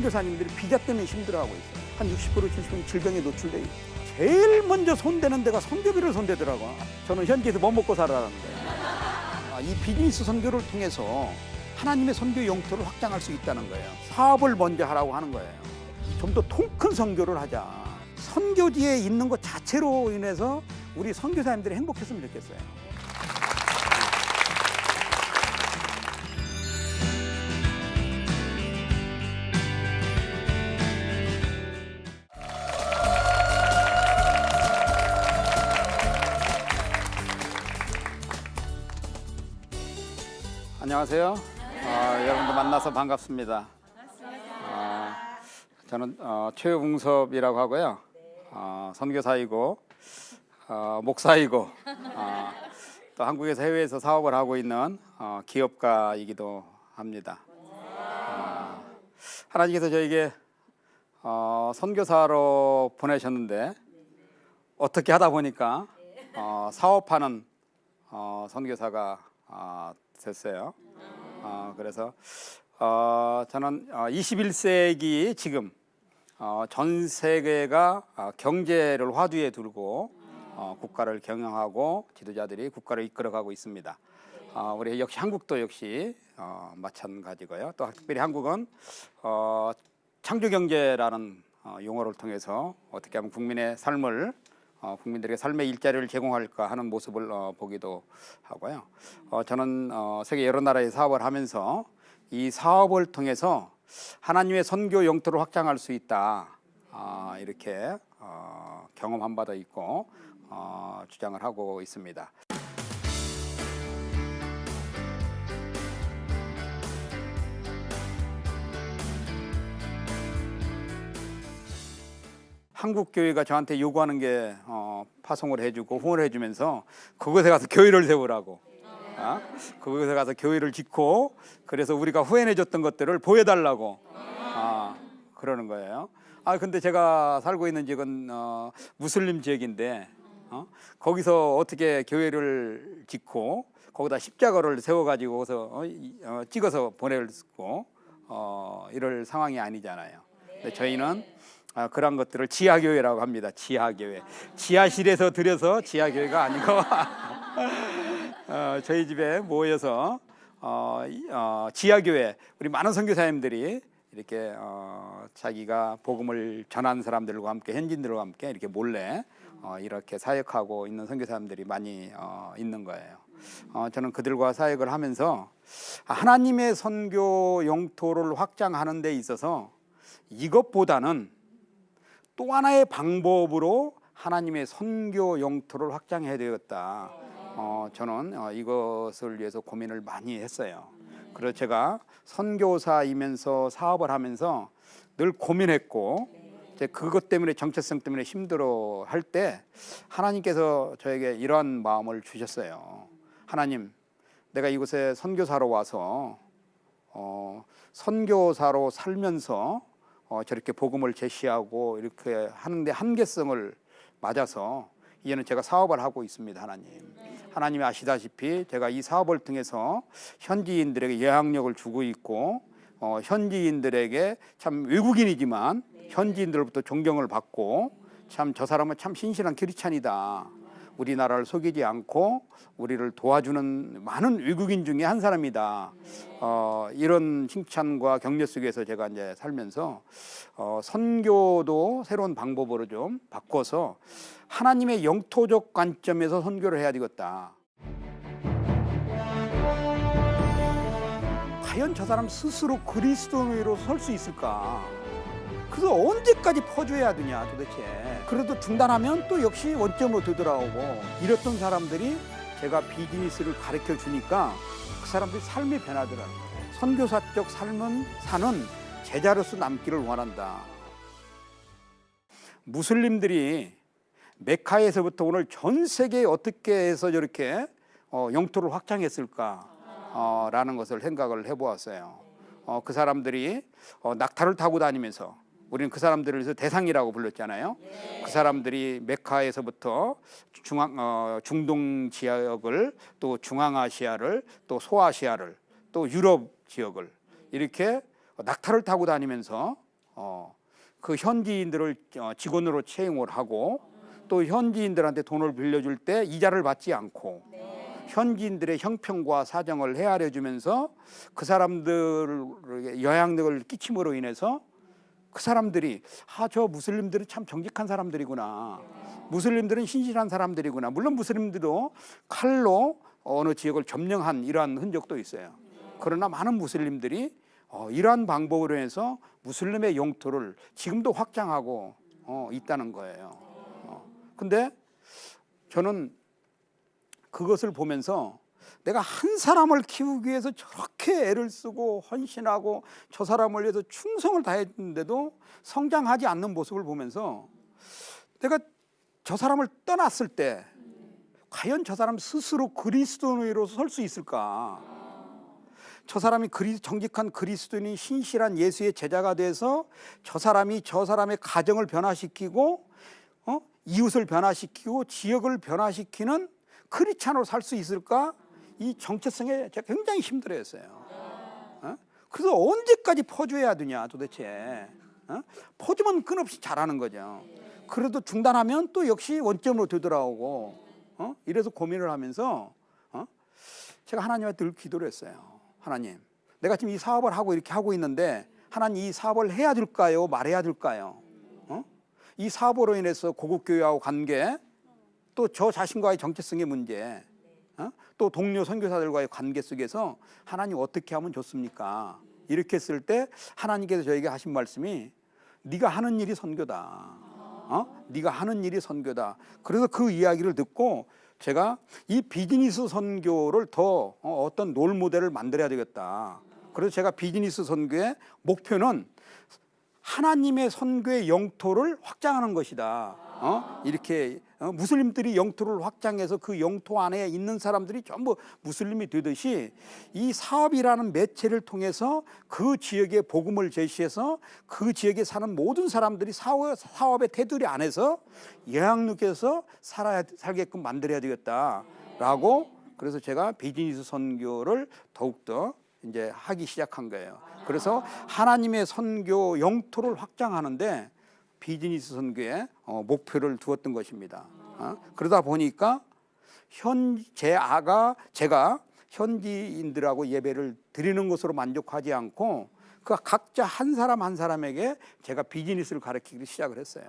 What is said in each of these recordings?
선교사님들이 비자 때문에 힘들어하고 있어요. 한 60% 70% 질병에 노출돼 있고 제일 먼저 손대는 데가 선교비를 손대더라고. 저는 현지에서 뭐 먹고 살아라는데 이 비즈니스 선교를 통해서 하나님의 선교 영토를 확장할 수 있다는 거예요. 사업을 먼저 하라고 하는 거예요. 좀 더 통 큰 선교를 하자. 선교지에 있는 것 자체로 인해서 우리 선교사님들이 행복했으면 좋겠어요. 안녕하세요. 여러분들 만나서 반갑습니다. 저는 최웅섭이라고 하고요. 선교사이고 목사이고 또 한국에서 해외에서 사업을 하고 있는 기업가이기도 합니다. 하나님께서 저에게 선교사로 보내셨는데 어떻게 하다 보니까 사업하는 선교사가 됐어요. 그래서 저는 21세기 지금 전 세계가 경제를 화두에 두고 국가를 경영하고 지도자들이 국가를 이끌어가고 있습니다. 우리 역시 한국도 역시 마찬가지고요. 또 특별히 한국은 창조경제라는 용어를 통해서 어떻게 하면 국민의 삶을 국민들에게 삶의 일자리를 제공할까 하는 모습을 보기도 하고요. 저는 세계 여러 나라의 사업을 하면서 이 사업을 통해서 하나님의 선교 영토를 확장할 수 있다 이렇게 경험한 바도 있고 주장을 하고 있습니다. 한국 교회가 저한테 요구하는 게 파송을 해주고 후원을 해주면서 그곳에 가서 교회를 세우라고, 그곳에 가서 교회를 짓고 그래서 우리가 후원해줬던 것들을 보여달라고 그러는 거예요. 근데 제가 살고 있는 지역은 무슬림 지역인데 거기서 어떻게 교회를 짓고 거기다 십자가를 세워가지고 거기서 찍어서 보내고 이럴 상황이 아니잖아요. 근데 저희는 그런 것들을 지하교회라고 합니다. 지하교회. 지하실에서 들여서 지하교회가 아니고 저희 집에 모여서 지하교회 우리 많은 선교사님들이 이렇게 자기가 복음을 전하는 사람들과 함께 현지인들과 함께 이렇게 몰래 이렇게 사역하고 있는 선교사님들이 많이 있는 거예요. 저는 그들과 사역을 하면서 하나님의 선교 영토를 확장하는 데 있어서 이것보다는 또 하나의 방법으로 하나님의 선교 영토를 확장해야 되겠다. 저는 이것을 위해서 고민을 많이 했어요. 그래서 제가 선교사이면서 사업을 하면서 늘 고민했고 그것 때문에 정체성 때문에 힘들어 할 때 하나님께서 저에게 이러한 마음을 주셨어요. 하나님, 내가 이곳에 선교사로 와서 선교사로 살면서 저렇게 복음을 제시하고 이렇게 하는데 한계성을 맞아서 이제는 제가 사업을 하고 있습니다. 하나님이 아시다시피 제가 이 사업을 통해서 현지인들에게 영향력을 주고 있고 현지인들에게 참 외국인이지만 현지인들로부터 존경을 받고 참 저 사람은 참 신실한 크리스찬이다. 우리나라를 속이지 않고 우리를 도와주는 많은 외국인 중에 한 사람이다. 이런 칭찬과 격려 속에서 제가 이제 살면서 선교도 새로운 방법으로 좀 바꿔서 하나님의 영토적 관점에서 선교를 해야 되겠다. 과연 저 사람 스스로 그리스도인으로 설 수 있을까? 그래서 언제까지 퍼줘야 되냐 도대체. 그래도 중단하면 또 역시 원점으로 되돌아오고 이랬던 사람들이 제가 비즈니스를 가르쳐 주니까 그 사람들이 삶이 변하더라고요. 선교사적 삶은 사는 제자로서 남기를 원한다. 무슬림들이 메카에서부터 오늘 전 세계에 어떻게 해서 저렇게 영토를 확장했을까 라는 것을 생각을 해보았어요. 그 사람들이 낙타를 타고 다니면서 우리는 그 사람들을 위해서 대상이라고 불렀잖아요. 그 사람들이 메카에서부터 중동 지역을 또 중앙아시아를 또 소아시아를 또 유럽 지역을 이렇게 낙타를 타고 다니면서 그 현지인들을 직원으로 채용을 하고 또 현지인들한테 돈을 빌려줄 때 이자를 받지 않고 현지인들의 형편과 사정을 헤아려 주면서 그 사람들에게 영향력을 끼침으로 인해서 그 사람들이 저 무슬림들은 참 정직한 사람들이구나. 무슬림들은 신실한 사람들이구나. 물론 무슬림들도 칼로 어느 지역을 점령한 이러한 흔적도 있어요. 그러나 많은 무슬림들이 이러한 방법으로 해서 무슬림의 영토를 지금도 확장하고 있다는 거예요. 근데 저는 그것을 보면서 내가 한 사람을 키우기 위해서 저렇게 애를 쓰고 헌신하고 저 사람을 위해서 충성을 다했는데도 성장하지 않는 모습을 보면서 내가 저 사람을 떠났을 때 과연 저 사람 스스로 그리스도인으로서 설 수 있을까? 저 사람이 정직한 그리스도인이 신실한 예수의 제자가 돼서 저 사람이 저 사람의 가정을 변화시키고 이웃을 변화시키고 지역을 변화시키는 크리스찬으로 살 수 있을까? 이 정체성에 제가 굉장히 힘들어했어요. 그래서 언제까지 퍼줘야 되냐 도대체. 퍼주면 끊임없이 잘하는 거죠. 그래도 중단하면 또 역시 원점으로 되돌아오고 이래서 고민을 하면서 제가 하나님한테 늘 기도를 했어요. 하나님, 내가 지금 이 사업을 하고 이렇게 하고 있는데 하나님 이 사업을 해야 될까요? 말해야 될까요? 이 사업으로 인해서 고국교회하고 관계, 또 저 자신과의 정체성의 문제, 또 동료 선교사들과의 관계 속에서 하나님 어떻게 하면 좋습니까? 이렇게 했을 때 하나님께서 저에게 하신 말씀이 네가 하는 일이 선교다. 네가 하는 일이 선교다. 그래서 그 이야기를 듣고 제가 이 비즈니스 선교를 더 어떤 롤 모델을 만들어야 되겠다. 그래서 제가 비즈니스 선교의 목표는 하나님의 선교의 영토를 확장하는 것이다. 이렇게 무슬림들이 영토를 확장해서 그 영토 안에 있는 사람들이 전부 무슬림이 되듯이 이 사업이라는 매체를 통해서 그 지역의 복음을 제시해서 그 지역에 사는 모든 사람들이 사업의 테두리 안에서 영향력에서 살게끔 만들어야 되겠다라고, 그래서 제가 비즈니스 선교를 더욱더 이제 하기 시작한 거예요. 그래서 하나님의 선교 영토를 확장하는데 비즈니스 선교에 목표를 두었던 것입니다. 그러다 보니까 제가 현지인들하고 예배를 드리는 것으로 만족하지 않고 그 각자 한 사람 한 사람에게 제가 비즈니스를 가르치기 시작을 했어요.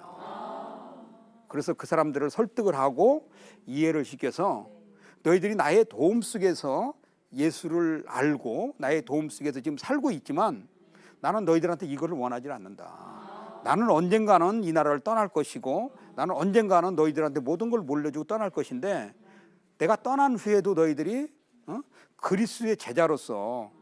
그래서 그 사람들을 설득을 하고 이해를 시켜서 너희들이 나의 도움 속에서 예수를 알고 나의 도움 속에서 지금 살고 있지만 나는 너희들한테 이거를 원하지 않는다. 나는 언젠가는 이 나라를 떠날 것이고 나는 언젠가는 너희들한테 모든 걸 물려주고 떠날 것인데 내가 떠난 후에도 너희들이 그리스도의 제자로서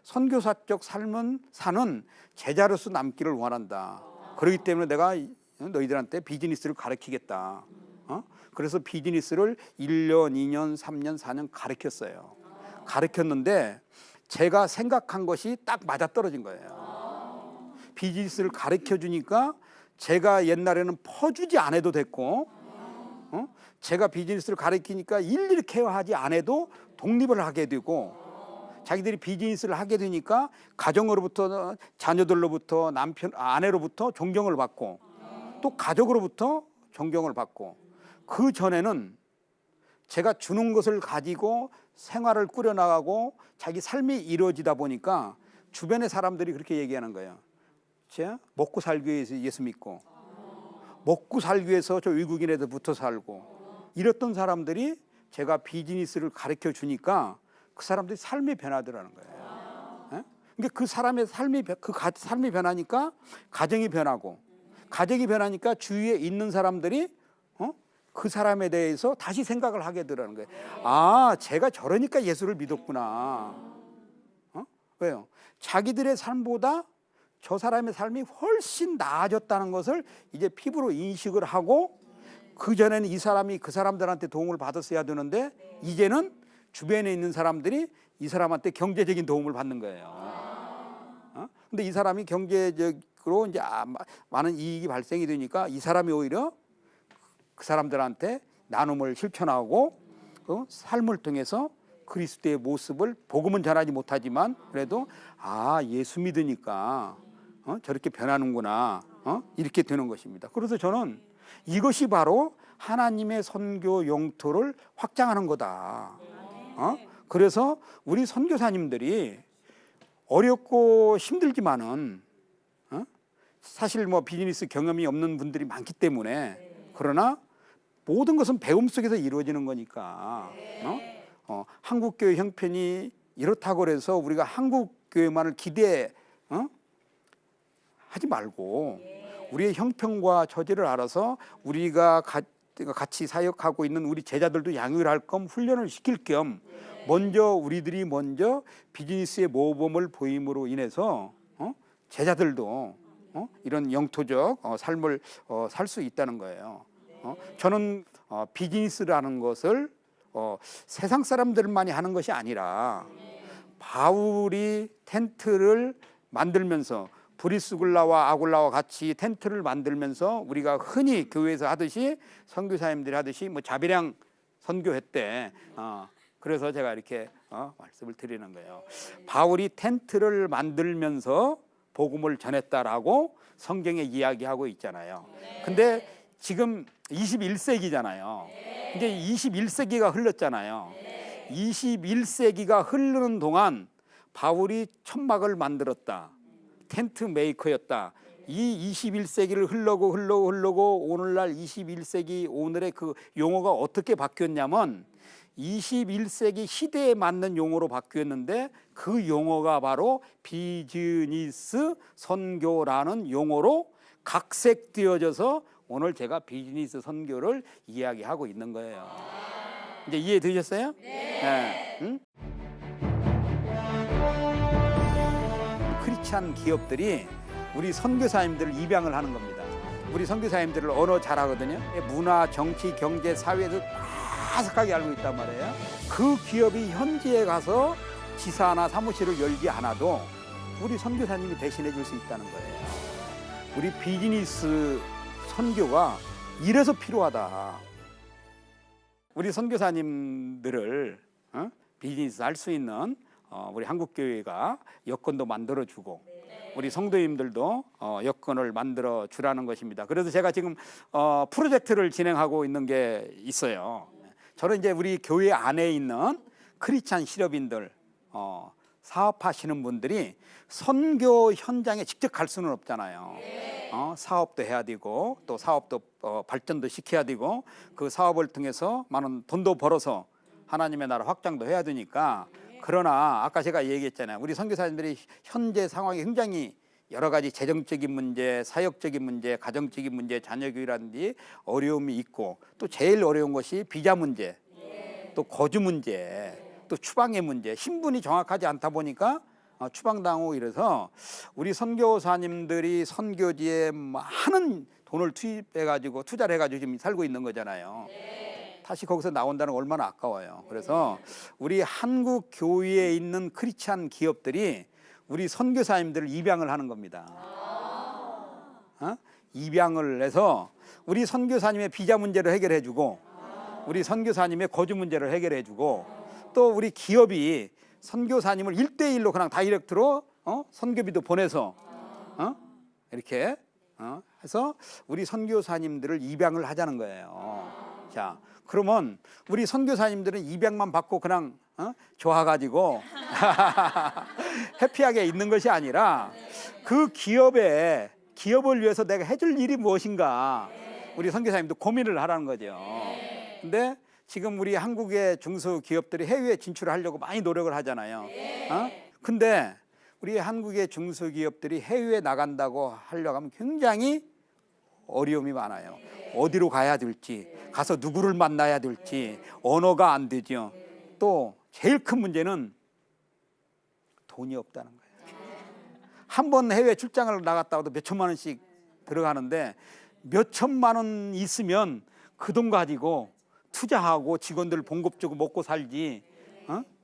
선교사적 삶은 사는 제자로서 남기를 원한다. 그렇기 때문에 내가 너희들한테 비즈니스를 가르치겠다. 그래서 비즈니스를 1년, 2년, 3년, 4년 가르쳤어요. 가르쳤는데 제가 생각한 것이 딱 맞아떨어진 거예요. 비즈니스를 가르쳐 주니까 제가 옛날에는 퍼주지 않아도 됐고 제가 비즈니스를 가르치니까 일일이 케어하지 않아도 독립을 하게 되고 자기들이 비즈니스를 하게 되니까 가정으로부터 자녀들로부터 아내로부터 존경을 받고 또 가족으로부터 존경을 받고 그 전에는 제가 주는 것을 가지고 생활을 꾸려나가고 자기 삶이 이루어지다 보니까 주변의 사람들이 그렇게 얘기하는 거예요. 먹고 살기 위해서 예수 믿고 먹고 살기 위해서 저 외국인에도 붙어 살고 이랬던 사람들이 제가 비즈니스를 가르쳐 주니까 그 사람들이 삶이 변하더라는 거예요. 그러니까 그 사람의 삶이 변하니까 가정이 변하고 가정이 변하니까 주위에 있는 사람들이 그 사람에 대해서 다시 생각을 하게 되라는 거예요. 제가 저러니까 예수를 믿었구나. 왜요? 자기들의 삶보다 저 사람의 삶이 훨씬 나아졌다는 것을 이제 피부로 인식을 하고 그전에는 이 사람이 그 사람들한테 도움을 받았어야 되는데 이제는 주변에 있는 사람들이 이 사람한테 경제적인 도움을 받는 거예요. 근데 이 사람이 경제적으로 이제 많은 이익이 발생이 되니까 이 사람이 오히려 그 사람들한테 나눔을 실천하고 삶을 통해서 그리스도의 모습을 복음은 전하지 못하지만 그래도 예수 믿으니까 저렇게 변하는구나. 이렇게 되는 것입니다. 그래서 저는 이것이 바로 하나님의 선교 영토를 확장하는 거다. 그래서 우리 선교사님들이 어렵고 힘들지만은 사실 뭐 비즈니스 경험이 없는 분들이 많기 때문에, 그러나 모든 것은 배움 속에서 이루어지는 거니까 한국교회 형편이 이렇다고 해서 우리가 한국교회만을 기대 하지 말고 우리의 형편과 처지를 알아서 우리가 같이 사역하고 있는 우리 제자들도 양육을 할 겸 훈련을 시킬 겸 우리들이 먼저 비즈니스의 모범을 보임으로 인해서 제자들도 이런 영토적 삶을 살 수 있다는 거예요. 저는 비즈니스라는 것을 세상 사람들만이 하는 것이 아니라 바울이 텐트를 만들면서 브리스굴라와 아굴라와 같이 텐트를 만들면서 우리가 흔히 교회에서 하듯이 선교사님들이 하듯이 뭐 자비량 선교했대. 그래서 제가 이렇게 말씀을 드리는 거예요. 바울이 텐트를 만들면서 복음을 전했다라고 성경에 이야기하고 있잖아요. 근데 지금 21세기잖아요. 이제 21세기가 흘렀잖아요. 21세기가 흐르는 동안 바울이 천막을 만들었다. 텐트 메이커였다. 이 21세기를 흘러고 오늘날 21세기 오늘의 그 용어가 어떻게 바뀌었냐면 21세기 시대에 맞는 용어로 바뀌었는데 그 용어가 바로 비즈니스 선교라는 용어로 각색되어져서 오늘 제가 비즈니스 선교를 이야기하고 있는 거예요. 이제 이해되셨어요? 네. 응? 크리스찬 기업들이 우리 선교사님들을 입양을 하는 겁니다. 우리 선교사님들을 언어 잘하거든요. 문화, 정치, 경제, 사회에서 빠삭하게 알고 있단 말이에요. 그 기업이 현지에 가서 지사나 사무실을 열지 않아도 우리 선교사님이 대신해 줄 수 있다는 거예요. 우리 비즈니스 선교가 이래서 필요하다. 우리 선교사님들을 비즈니스 할 수 있는 우리 한국교회가 여건도 만들어주고 우리 성도님들도 여건을 만들어 주라는 것입니다. 그래서 제가 지금 프로젝트를 진행하고 있는 게 있어요. 저는 이제 우리 교회 안에 있는 크리스찬 실업인들, 사업하시는 분들이 선교 현장에 직접 갈 수는 없잖아요. 사업도 해야 되고 또 사업도 발전도 시켜야 되고 그 사업을 통해서 많은 돈도 벌어서 하나님의 나라 확장도 해야 되니까. 그러나 아까 제가 얘기했잖아요. 우리 선교사님들이 현재 상황이 굉장히 여러 가지 재정적인 문제, 사역적인 문제, 가정적인 문제, 자녀교육이라든지 어려움이 있고 또 제일 어려운 것이 비자 문제, 또 거주 문제, 또 추방의 문제, 신분이 정확하지 않다 보니까 추방당하고 이래서 우리 선교사님들이 선교지에 많은 돈을 투입해가지고 투자를 해가지고 지금 살고 있는 거잖아요. 다시 거기서 나온다는 건 얼마나 아까워요. 그래서 우리 한국 교회에 있는 크리스찬 기업들이 우리 선교사님들을 입양을 하는 겁니다. 입양을 해서 우리 선교사님의 비자 문제를 해결해주고 우리 선교사님의 거주 문제를 해결해주고 또 우리 기업이 선교사님을 1대1로 그냥 다이렉트로 선교비도 보내서 이렇게 해서 우리 선교사님들을 입양을 하자는 거예요. 자, 그러면 우리 선교사님들은 입양만 받고 그냥 좋아가지고 해피하게 있는 것이 아니라 그 기업을 위해서 내가 해줄 일이 무엇인가 우리 선교사님도 고민을 하라는 거죠. 근데 지금 우리 한국의 중소기업들이 해외에 진출하려고 많이 노력을 하잖아요. 근데 우리 한국의 중소기업들이 해외에 나간다고 하려고 하면 굉장히 어려움이 많아요. 어디로 가야 될지, 가서 누구를 만나야 될지, 언어가 안 되죠. 또 제일 큰 문제는 돈이 없다는 거예요. 한 번 해외 출장을 나갔다 와도 몇 천만 원씩 들어가는데 몇 천만 원 있으면 그 돈 가지고 투자하고 직원들 봉급 주고 먹고 살지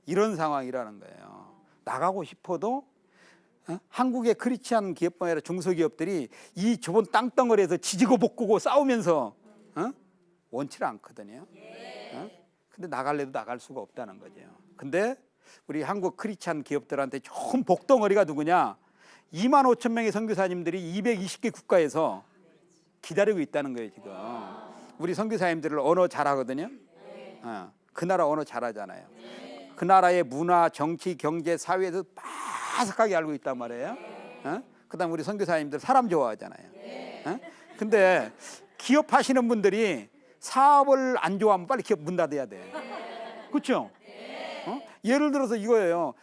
이런 상황이라는 거예요. 나가고 싶어도 한국의 크리스찬 기업뿐 아니라 중소기업들이 이 좁은 땅덩어리에서 지지고 볶고 싸우면서 원치를 않거든요. 근데 나갈래도 나갈 수가 없다는 거죠. 근데 우리 한국 크리스찬 기업들한테 좋은 복덩어리가 누구냐? 2만 5천 명의 선교사님들이 220개 국가에서 기다리고 있다는 거예요 지금. 우리 선교사님들을 언어 잘하거든요. 그 나라 언어 잘하잖아요. 그 나라의 문화, 정치, 경제, 사회에서 빠삭하게 알고 있단 말이에요. 그다음 우리 선교사님들 사람 좋아하잖아요. 근데 기업하시는 분들이 사업을 안 좋아하면 빨리 기업 문 닫아야 돼. 그렇죠? 예를 들어서 이거예요.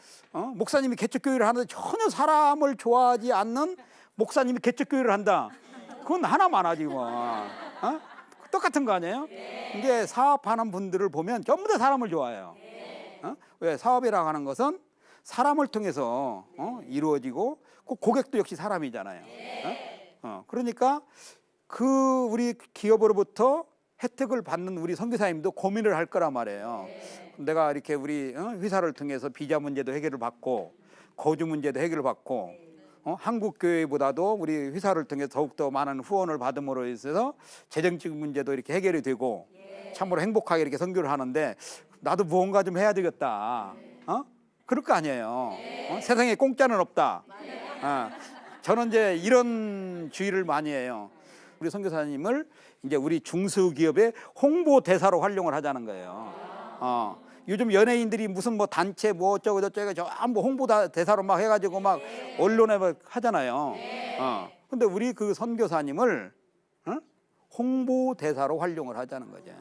목사님이 개척교회를 하는데 전혀 사람을 좋아하지 않는 목사님이 개척교회를 한다. 그건 하나만 하지 뭐. 똑같은 거 아니에요? 이게 사업하는 분들을 보면 전부 다 사람을 좋아해요. 왜? 사업이라고 하는 것은 사람을 통해서 이루어지고 그 고객도 역시 사람이잖아요. 그러니까 그 우리 기업으로부터 혜택을 받는 우리 선교사님도 고민을 할 거란 말이에요. 내가 이렇게 우리 회사를 통해서 비자 문제도 해결을 받고 거주 문제도 해결을 받고 한국 교회보다도 우리 회사를 통해서 더욱더 많은 후원을 받음으로 해서 재정적 문제도 이렇게 해결이 되고 참으로 행복하게 이렇게 선교를 하는데 나도 무언가 좀 해야 되겠다. 그럴 거 아니에요. 세상에 공짜는 없다. 저는 이제 이런 주의를 많이 해요. 우리 선교사님을 이제 우리 중소기업의 홍보 대사로 활용을 하자는 거예요. 요즘 연예인들이 무슨 뭐 단체 뭐 어쩌고 저쩌고 전부 홍보 대사로 막 해가지고 막 언론에 막 하잖아요. 근데 우리 그 선교사님을 홍보 대사로 활용을 하자는 거죠.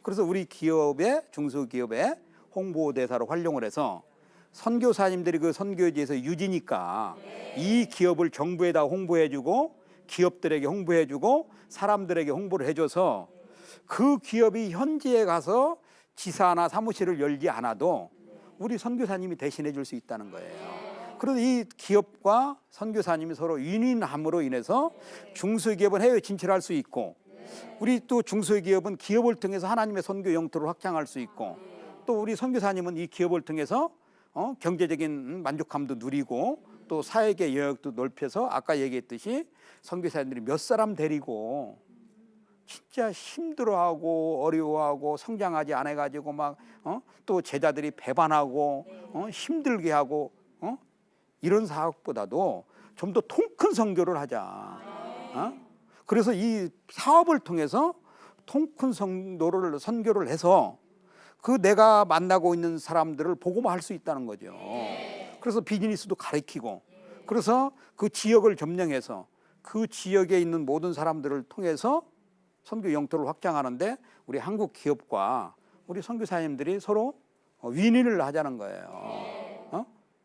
그래서 우리 기업의 중소기업의 홍보 대사로 활용을 해서 선교사님들이 그 선교지에서 유지니까 이 기업을 정부에다 홍보해주고 기업들에게 홍보해주고 사람들에게 홍보를 해줘서 그 기업이 현지에 가서 지사나 사무실을 열지 않아도 우리 선교사님이 대신해 줄 수 있다는 거예요. 그래서 이 기업과 선교사님이 서로 윈윈함으로 인해서 중소기업은 해외 진출할 수 있고 우리 또 중소기업은 기업을 통해서 하나님의 선교 영토를 확장할 수 있고 또 우리 선교사님은 이 기업을 통해서 경제적인 만족감도 누리고 또 사회계 영역도 넓혀서 아까 얘기했듯이 선교사님들이 몇 사람 데리고 진짜 힘들어하고 어려워하고 성장하지 않아가지고 막 또 제자들이 배반하고 힘들게 하고 이런 사업보다도 좀 더 통 큰 선교를 하자. 그래서 이 사업을 통해서 통 큰 선교를 해서 그 내가 만나고 있는 사람들을 복음화할 수 있다는 거죠. 그래서 비즈니스도 가르치고 그래서 그 지역을 점령해서 그 지역에 있는 모든 사람들을 통해서 선교 영토를 확장하는데 우리 한국 기업과 우리 선교사님들이 서로 윈윈을 하자는 거예요.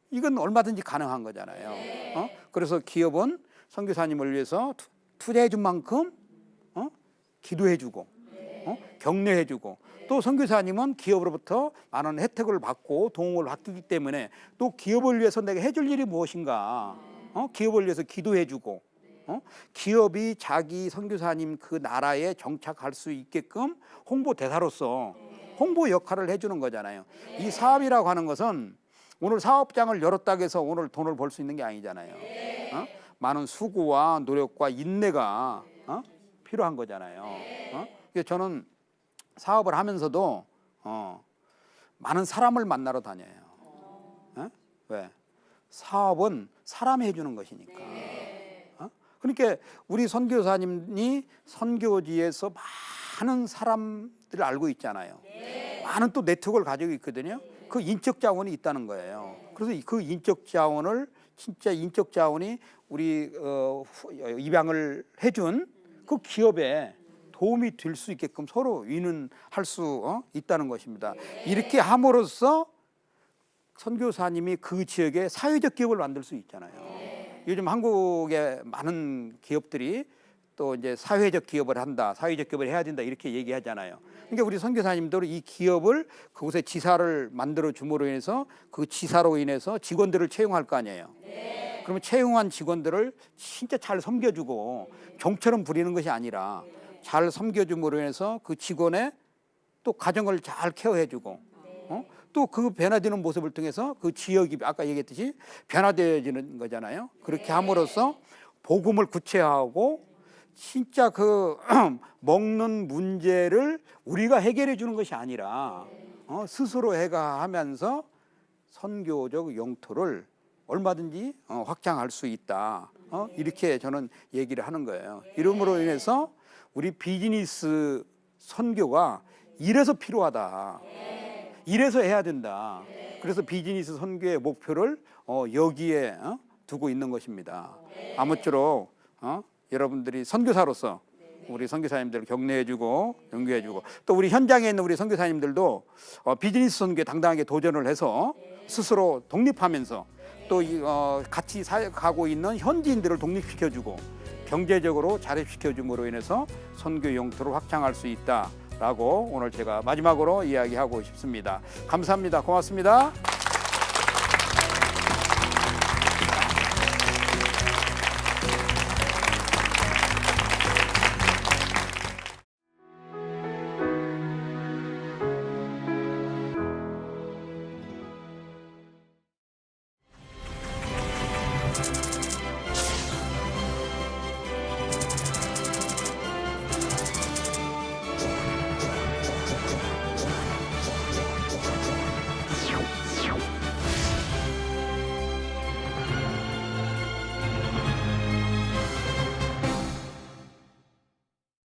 이건 얼마든지 가능한 거잖아요. 그래서 기업은 선교사님을 위해서 투자해 준 만큼 기도해 주고 격려해 주고 또 선교사님은 기업으로부터 많은 혜택을 받고 도움을 받기 때문에 또 기업을 위해서 내가 해줄 일이 무엇인가 기업을 위해서 기도해 주고 기업이 자기 선교사님 그 나라에 정착할 수 있게끔 홍보 대사로서 홍보 역할을 해주는 거잖아요. 이 사업이라고 하는 것은 오늘 사업장을 열었다고 해서 오늘 돈을 벌 수 있는 게 아니잖아요. 많은 수고와 노력과 인내가 필요한 거잖아요. 그래서 저는 사업을 하면서도 많은 사람을 만나러 다녀요. 왜? 사업은 사람이 해주는 것이니까. 그러니까 우리 선교사님이 선교지에서 많은 사람들을 알고 있잖아요. 많은 또 네트워크를 가지고 있거든요. 그 인적 자원이 있다는 거예요. 그래서 그 인적 자원을 진짜 인적 자원이 우리 입양을 해준 그 기업에 도움이 될 수 있게끔 서로 윈윈할 수 있다는 것입니다. 이렇게 함으로써 선교사님이 그 지역에 사회적 기업을 만들 수 있잖아요. 요즘 한국의 많은 기업들이 또 이제 사회적 기업을 한다, 사회적 기업을 해야 된다 이렇게 얘기하잖아요. 그러니까 우리 선교사님들은 이 기업을 그곳에 지사를 만들어 줌으로 인해서 그 지사로 인해서 직원들을 채용할 거 아니에요. 그러면 채용한 직원들을 진짜 잘 섬겨주고 종처럼 부리는 것이 아니라 잘 섬겨줌으로 인해서 그 직원의 또 가정을 잘 케어해주고 또 그 변화되는 모습을 통해서 그 지역이 아까 얘기했듯이 변화되어지는 거잖아요. 그렇게 함으로써 복음을 구체화하고 진짜 그 먹는 문제를 우리가 해결해 주는 것이 아니라 스스로 해가하면서 선교적 영토를 얼마든지 확장할 수 있다. 이렇게 저는 얘기를 하는 거예요. 이름으로 인해서 우리 비즈니스 선교가 이래서 필요하다. 이래서 해야 된다. 그래서 비즈니스 선교의 목표를 여기에 두고 있는 것입니다. 아무쪼록 여러분들이 선교사로서 우리 선교사님들 격려해주고 연구해주고 또 우리 현장에 있는 우리 선교사님들도 비즈니스 선교에 당당하게 도전을 해서 스스로 독립하면서 또 같이 사역하고 있는 현지인들을 독립시켜주고 경제적으로 자립시켜줌으로 인해서 선교 영토를 확장할 수 있다라고 오늘 제가 마지막으로 이야기하고 싶습니다. 감사합니다. 고맙습니다.